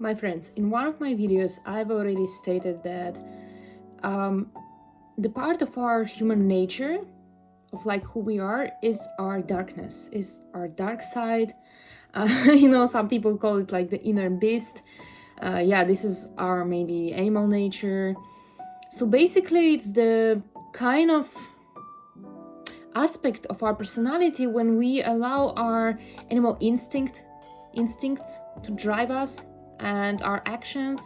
My friends, in one of my videos, I've already stated that the part of our human nature, of like who we are, is our darkness, is our dark side. Some people call it like the inner beast. This is our maybe animal nature. So basically, it's the kind of aspect of our personality when we allow our animal instincts to drive us and our actions.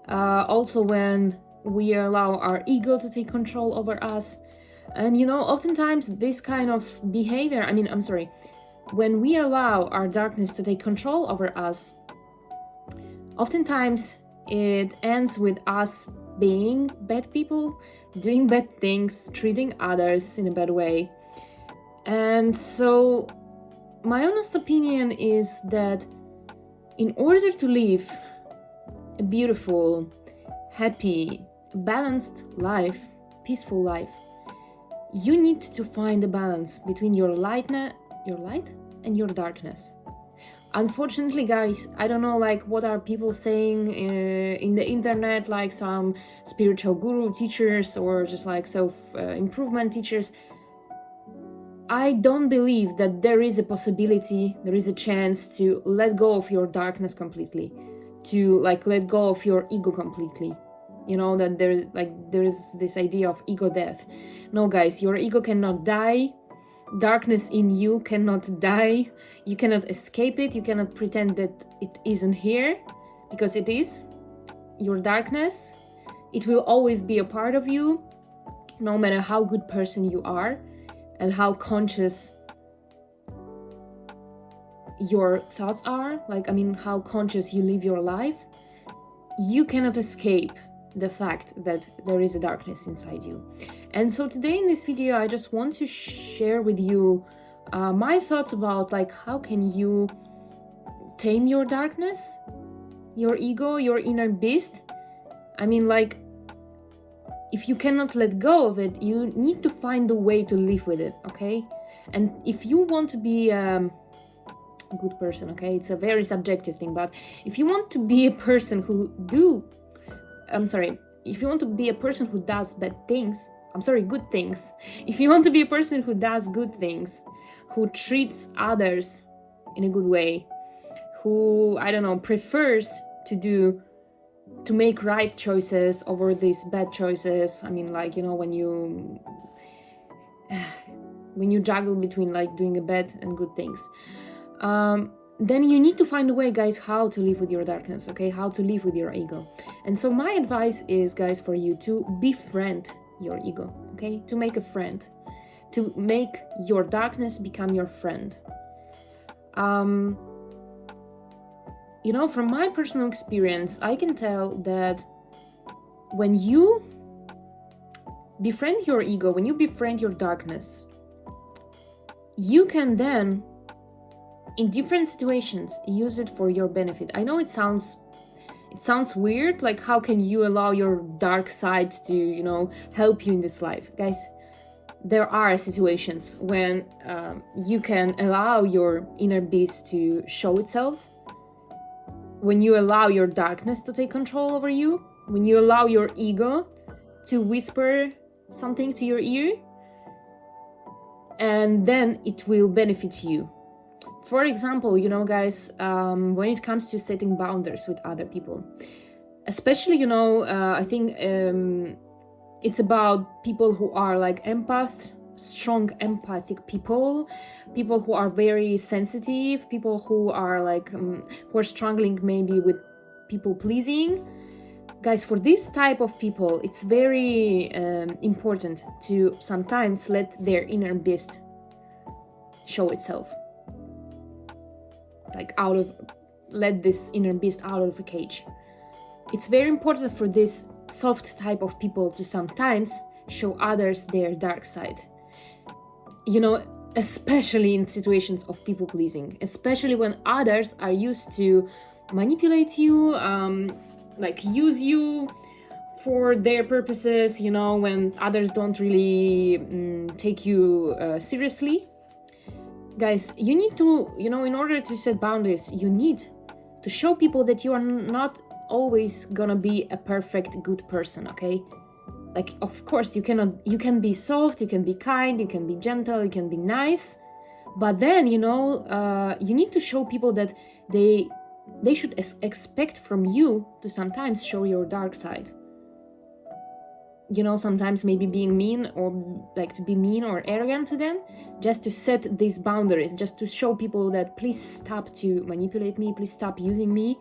Also when we allow our ego to take control over us. And oftentimes this kind of behavior, when we allow our darkness to take control over us, oftentimes it ends with us being bad people, doing bad things, treating others in a bad way. And so my honest opinion is that in order to live a beautiful, happy, balanced life, peaceful life, you need to find a balance between your light and your darkness. Unfortunately, guys, I don't know what are people saying in the internet, like some spiritual guru teachers or just self-improvement teachers. I don't believe that there is a possibility, there is a chance to let go of your darkness completely, to let go of your ego completely. That there is this idea of ego death. No, guys, your ego cannot die. Darkness in you cannot die. You cannot escape it. You cannot pretend that it isn't here, because it is. Your darkness, it will always be a part of you, no matter how good person you are and how conscious your thoughts are, how conscious you live your life. You cannot escape the fact that there is a darkness inside you. And so today in this video, I just want to share with you my thoughts about how can you tame your darkness, your ego, your inner beast. If you cannot let go of it, you need to find a way to live with it, okay? And if you want to be a good person, okay, it's a very subjective thing, but if you want to be a person if you want to be a person who does good things, if you want to be a person who does good things, who treats others in a good way, who, prefers to make right choices over these bad choices. When you juggle between doing a bad and good things, then you need to find a way, guys, how to live with your darkness, okay? How to live with your ego. And so my advice is, guys, for you to befriend your ego, okay? To make a friend, to make your darkness become your friend. From my personal experience, I can tell that when you befriend your ego, when you befriend your darkness, you can then, in different situations, use it for your benefit. I know it sounds weird, how can you allow your dark side to, help you in this life? Guys, there are situations when you can allow your inner beast to show itself, when you allow your darkness to take control over you, when you allow your ego to whisper something to your ear, and then it will benefit you. For example, guys, when it comes to setting boundaries with other people, especially, I think it's about people who are strong empathic people who are very sensitive, people who are who are struggling maybe with people pleasing. Guys, for this type of people, it's very important to sometimes let their inner beast show itself. Let this inner beast out of the cage. It's very important for this soft type of people to sometimes show others their dark side. Especially in situations of people pleasing, especially when others are used to manipulate you, use you for their purposes, when others don't really take you seriously. Guys, you need to, in order to set boundaries, you need to show people that you are not always gonna be a perfect good person, okay? Like, of course, you can be soft, you can be kind, you can be gentle, you can be nice, but then, you need to show people that they should expect from you to sometimes show your dark side. Sometimes maybe being mean, or like to be mean or arrogant to them, just to set these boundaries, just to show people that please stop to manipulate me, please stop using me.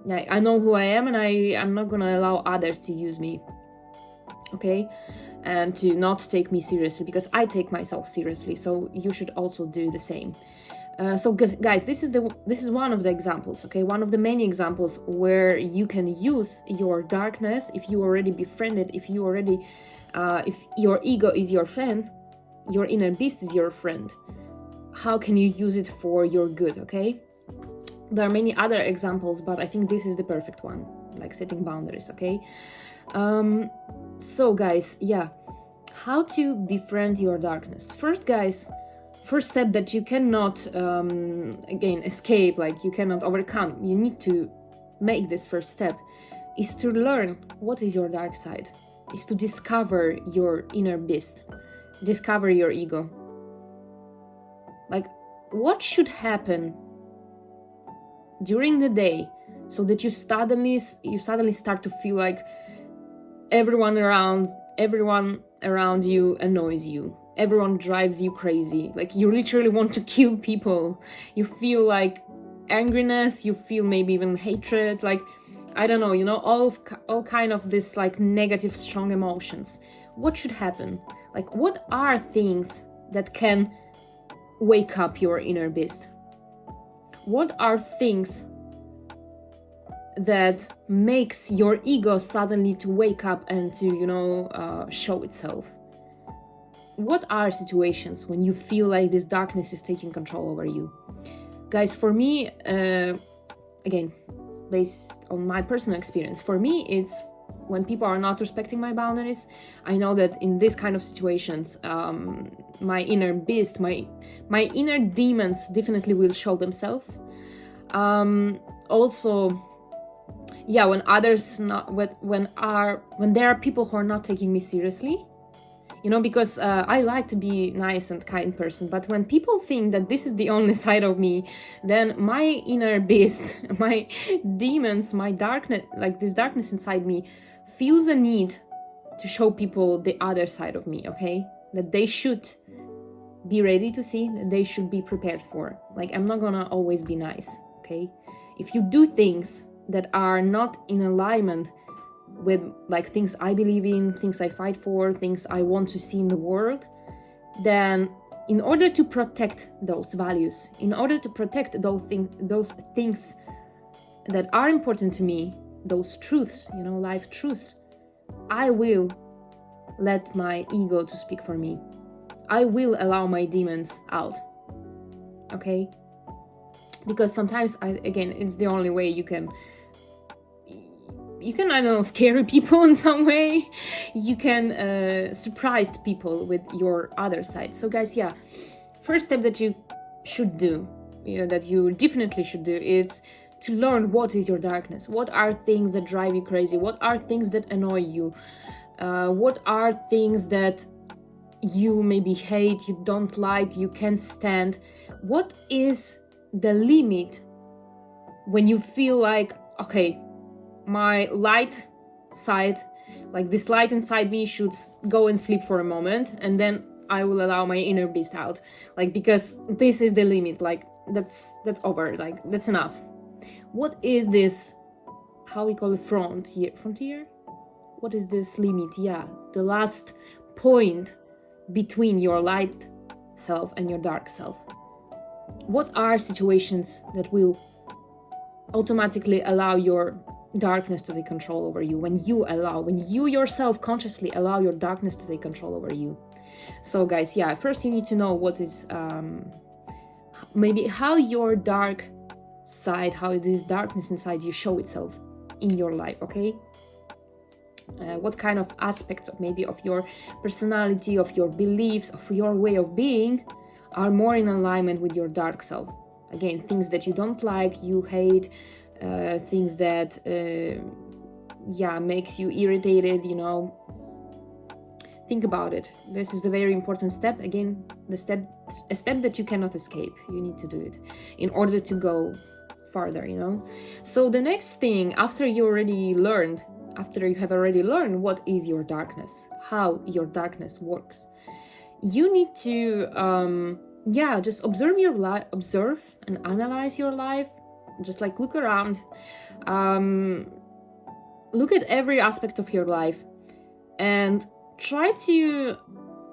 I know who I am, and I'm not gonna allow others to use me, okay? And to not take me seriously, because I take myself seriously, so you should also do the same. So guys, this is one of the examples, okay? One of the many examples where you can use your darkness if you already befriended, if your ego is your friend, your inner beast is your friend. How can you use it for your good, okay? There are many other examples, but I think this is the perfect one, like setting boundaries, okay? So guys, yeah, how to befriend your darkness. First step that you cannot, again, escape, like you cannot overcome, you need to make this first step, is to learn what is your dark side, is to discover your inner beast, discover your ego. Like, what should happen during the day so that you suddenly start to feel like everyone around you annoys you, everyone drives you crazy, like you literally want to kill people, you feel like angriness, you feel maybe even hatred, like I don't know, all kind of this like negative strong emotions. What should happen? Like, what are things that can wake up your inner beast? What are things that makes your ego suddenly to wake up and to show itself? What are situations when you feel like this darkness is taking control over you? Guys, for me, again, based on my personal experience, for me it's when people are not respecting my boundaries. I know that in this kind of situations, my inner beast, my inner demons definitely will show themselves. Also, yeah, when there are people who are not taking me seriously, because I like to be nice and kind person, but when people think that this is the only side of me, then my inner beast, my demons, my darkness, like this darkness inside me, feels a need to show people the other side of me, okay? That they should be ready to see, that they should be prepared for. Like, I'm not gonna always be nice, okay? If you do things that are not in alignment with like things I believe in, things I fight for, things I want to see in the world, then in order to protect those values, in order to protect those things that are important to me, those truths, life truths, I will let my ego to speak for me. I will allow my demons out, okay? Because sometimes, it's the only way you can, I don't know, scare people in some way. You can surprise people with your other side. So guys, yeah, first step that you should do, that you definitely should do, is to learn what is your darkness. What are things that drive you crazy? What are things that annoy you? What are things that you maybe hate, you don't like, you can't stand? What is the limit when you feel like, okay, my light side, like this light inside me, should go and sleep for a moment, and then I will allow my inner beast out, like, because this is the limit, like that's over, like that's enough. What is this, how we call it, frontier? What is this limit? Yeah, the last point between your light self and your dark self. What are situations that will automatically allow your darkness to take control over you, when you yourself consciously allow your darkness to take control over you? So guys, yeah, first you need to know what is maybe how your dark side, how this darkness inside you show itself in your life, okay? What kind of aspects of maybe of your personality, of your beliefs, of your way of being are more in alignment with your dark self. Again, things that you don't like, you hate, things that makes you irritated, you know. Think about it. This is the very important step. Again, a step that you cannot escape. You need to do it in order to go farther, you know. So the next thing, after you have already learned what is your darkness, how your darkness works, you need to just observe your life, observe and analyze your life. Just like look around, look at every aspect of your life, and try to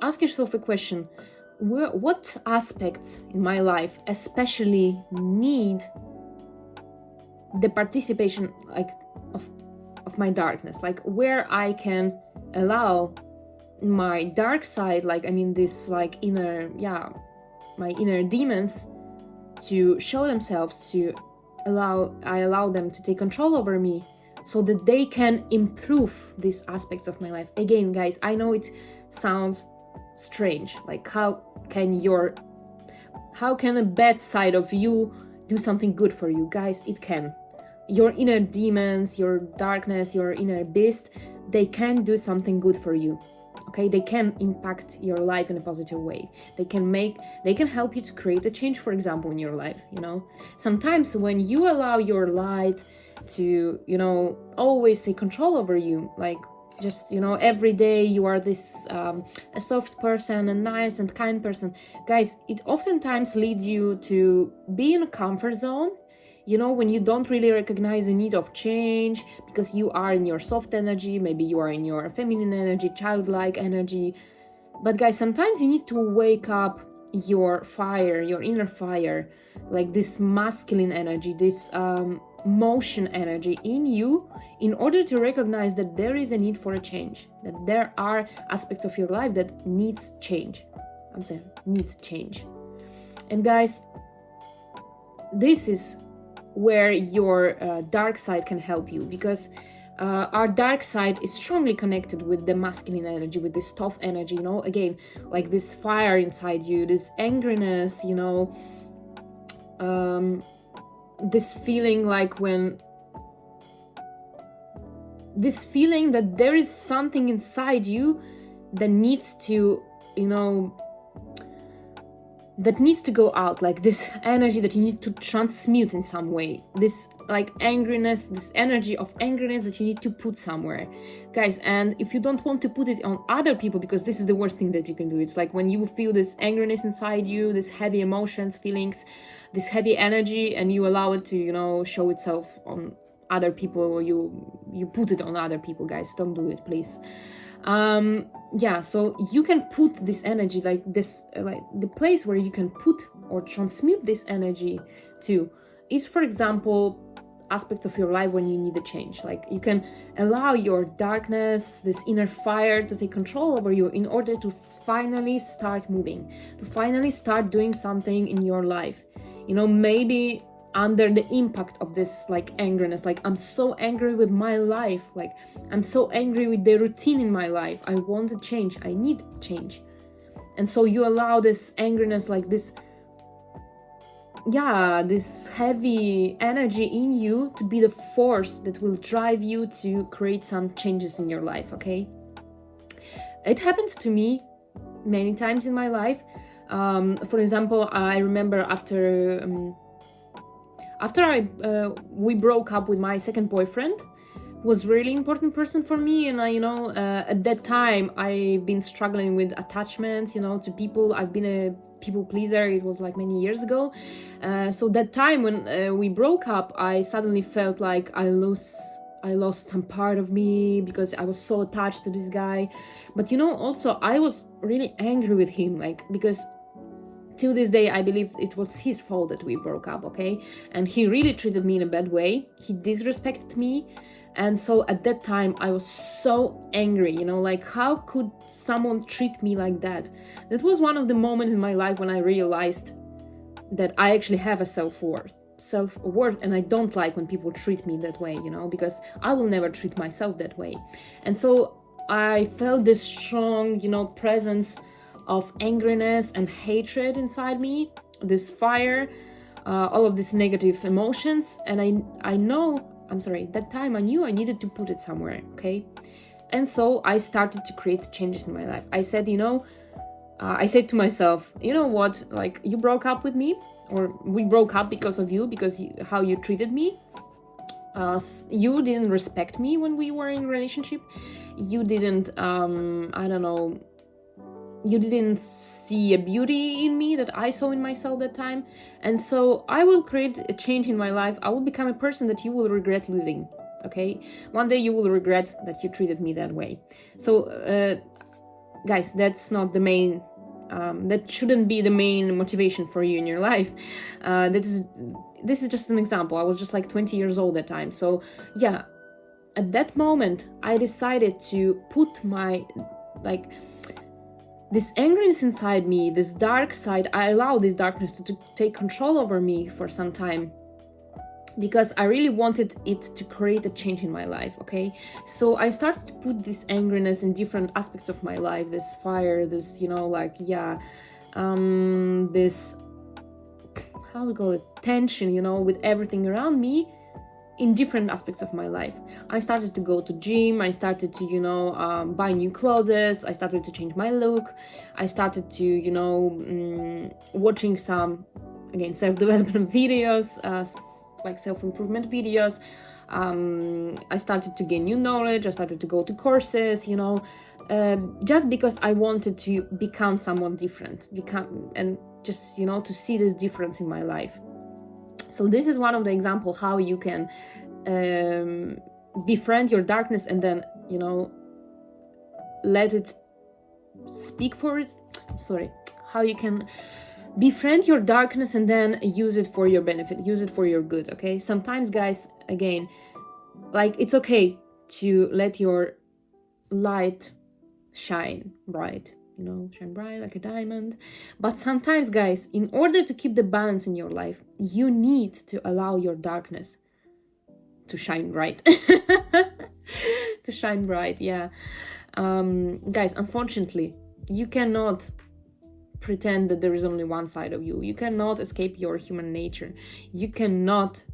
ask yourself a question: what aspects in my life especially need the participation, like, of my darkness, like where I can allow my dark side, like, I mean, this, like, my inner demons to show themselves, I allow them to take control over me, so that they can improve these aspects of my life. Again, guys, I know it sounds strange, like how can a bad side of you do something good for you? Guys, it can. Your inner demons, your darkness, your inner beast, they can do something good for you. Okay, they can impact your life in a positive way. They can help you to create a change, for example, in your life, you know. Sometimes when you allow your light to, you know, always take control over you, like, just, you know, every day you are this a soft person, a nice and kind person, guys, it oftentimes leads you to be in a comfort zone, you know, when you don't really recognize the need of change because you are in your soft energy, maybe you are in your feminine energy, childlike energy. But guys, sometimes you need to wake up your fire, your inner fire, like this masculine energy, this motion energy in you, in order to recognize that there is a need for a change, that there are aspects of your life that needs change. I'm saying needs change. And guys, this is where your dark side can help you, because our dark side is strongly connected with the masculine energy, with this tough energy, you know, again, like this fire inside you, this angriness, you know, this feeling this feeling that there is something inside you that needs to, you know, that needs to go out, like this energy that you need to transmute in some way, this like angriness, this energy of angriness that you need to put somewhere, guys. And if you don't want to put it on other people, because this is the worst thing that you can do, it's like when you feel this angriness inside you, this heavy emotions, feelings, this heavy energy, and you allow it to, you know, show itself on other people, or you put it on other people, guys, don't do it, please. So you can put this energy, like this, like the place where you can put or transmute this energy to is, for example, aspects of your life when you need a change. Like you can allow your darkness, this inner fire, to take control over you in order to finally start moving, to finally start doing something in your life. You know, maybe under the impact of this, like, angriness, like, I'm so angry with my life, like, I'm so angry with the routine in my life, I want to change, I need change. And so you allow this angriness, like this heavy energy in you, to be the force that will drive you to create some changes in your life. Okay, it happened to me many times in my life. For example, I remember after we broke up with my second boyfriend, was really important person for me, and at that time I've been struggling with attachments, to people. I've been a people pleaser. It was like many years ago. So that time when we broke up, I suddenly felt like I lost some part of me because I was so attached to this guy. But also I was really angry with him, like, because till this day, I believe it was his fault that we broke up, okay? And he really treated me in a bad way. He disrespected me. And so at that time, I was so angry, like, how could someone treat me like that? That was one of the moments in my life when I realized that I actually have a self-worth, and I don't like when people treat me that way, because I will never treat myself that way. And so I felt this strong, presence of angriness and hatred inside me, this fire, all of these negative emotions, and that time I knew I needed to put it somewhere, okay? And so I started to create changes in my life. I said, I said to myself, you know what, like, you broke up with me, or we broke up because of you, because how you treated me. You didn't respect me when we were in a relationship. You didn't, you didn't see a beauty in me that I saw in myself that time. And so I will create a change in my life. I will become a person that you will regret losing, okay? One day you will regret that you treated me that way. So, guys, that's not the main, that shouldn't be the main motivation for you in your life. This is just an example. I was just like 20 years old at the time. So yeah, at that moment, I decided to put my, like, this angriness inside me, this dark side, I allowed this darkness to take control over me for some time, because I really wanted it to create a change in my life, okay? So I started to put this angriness in different aspects of my life, this fire, this, this, how do we call it, tension, with everything around me, in different aspects of my life. I started to go to gym, I started to, buy new clothes, I started to change my look, I started to, watching some, again, self-development videos, like self-improvement videos. I started to gain new knowledge, I started to go to courses, just because I wanted to become someone different, and just, to see this difference in my life. So this is one of the examples how you can befriend your darkness and then, let it speak for it. Sorry. How you can befriend your darkness and then use it for your benefit, use it for your good, okay? Sometimes, guys, again, like, it's okay to let your light shine bright, shine bright like a diamond. But sometimes, guys, in order to keep the balance in your life, you need to allow your darkness to shine bright. To shine bright, yeah. Guys, unfortunately, you cannot pretend that there is only one side of you. You cannot escape your human nature. You cannot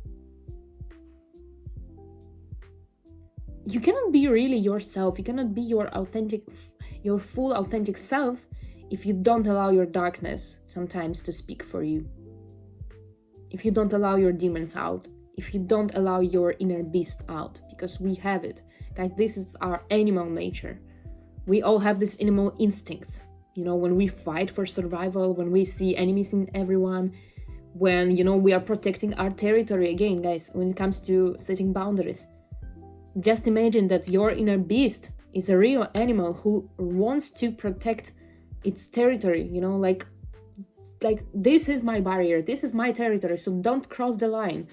be really yourself. You cannot be your full authentic self if you don't allow your darkness sometimes to speak for you. If you don't allow your demons out, if you don't allow your inner beast out, because we have it. Guys, this is our animal nature. We all have these animal instincts. When we fight for survival, when we see enemies in everyone, when, we are protecting our territory. Again, guys, when it comes to setting boundaries, just imagine that your inner beast is a real animal who wants to protect its territory, like this is my barrier, this is my territory, so don't cross the line,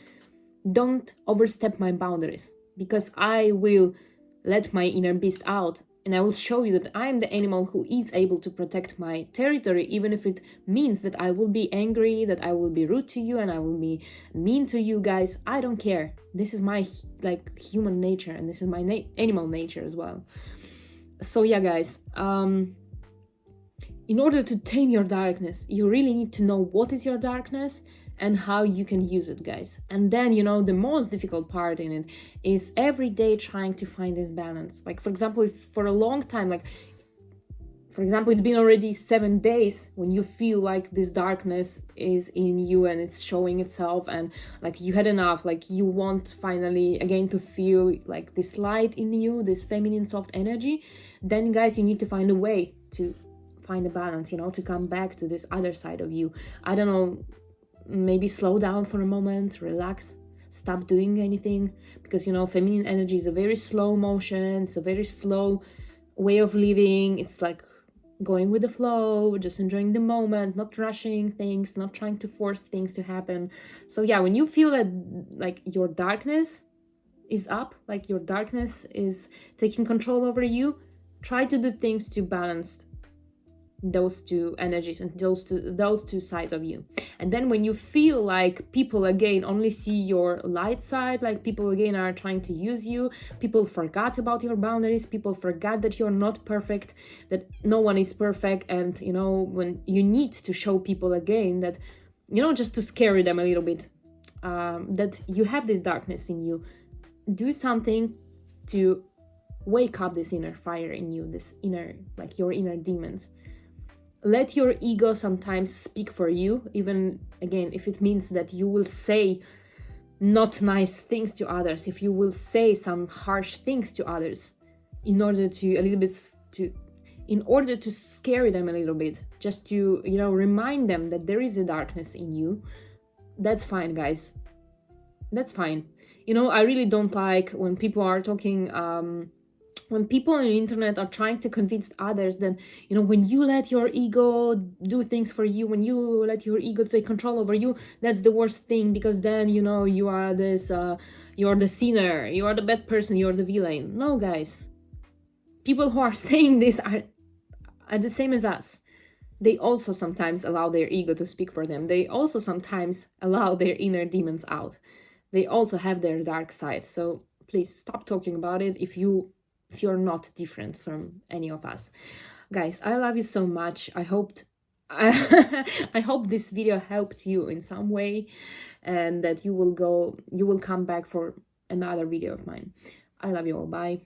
don't overstep my boundaries, because I will let my inner beast out, and I will show you that I am the animal who is able to protect my territory, even if it means that I will be angry, that I will be rude to you, and I will be mean to you, guys. I don't care. This is my human nature, and this is my animal nature as well. So yeah, guys, in order to tame your darkness, you really need to know what is your darkness and how you can use it, guys. And then, the most difficult part in it is every day trying to find this balance. Like, for example, if for a long time, it's been already 7 days when you feel like this darkness is in you and it's showing itself, and like you had enough, like you want finally again to feel like this light in you, this feminine soft energy, then, guys, you need to find a way to find a balance, to come back to this other side of you. I don't know, maybe slow down for a moment, relax, stop doing anything, because feminine energy is a very slow motion, it's a very slow way of living. It's like going with the flow, just enjoying the moment, not rushing things, not trying to force things to happen. So yeah, when you feel that like your darkness is up, like your darkness is taking control over you, try to do things to balance those two energies and those two sides of you. And then when you feel like people again only see your light side, like people again are trying to use you, people forgot about your boundaries, people forgot that you're not perfect, that no one is perfect, and when you need to show people again that you know, just to scare them a little bit, that you have this darkness in you. Do something to wake up this inner fire in you, this inner, like your inner demons. Let your ego sometimes speak for you, even again, if it means that you will say not nice things to others, if you will say some harsh things to others, in order to scare them a little bit, just to, you know, remind them that there is a darkness in you. That's fine, guys. That's fine. You know, I really don't like when people are talking, when people on the internet are trying to convince others that, you know, when you let your ego do things for you, when you let your ego take control over you, that's the worst thing, because then, you know, you are this, you're the sinner, you are the bad person, you're the villain. No, guys. People who are saying this are the same as us. They also sometimes allow their ego to speak for them. They also sometimes allow their inner demons out. They also have their dark side. So please stop talking about it if you're not different from any of us. Guys, I love you so much. I hope this video helped you in some way, and that you will come back for another video of mine. I love you all. Bye.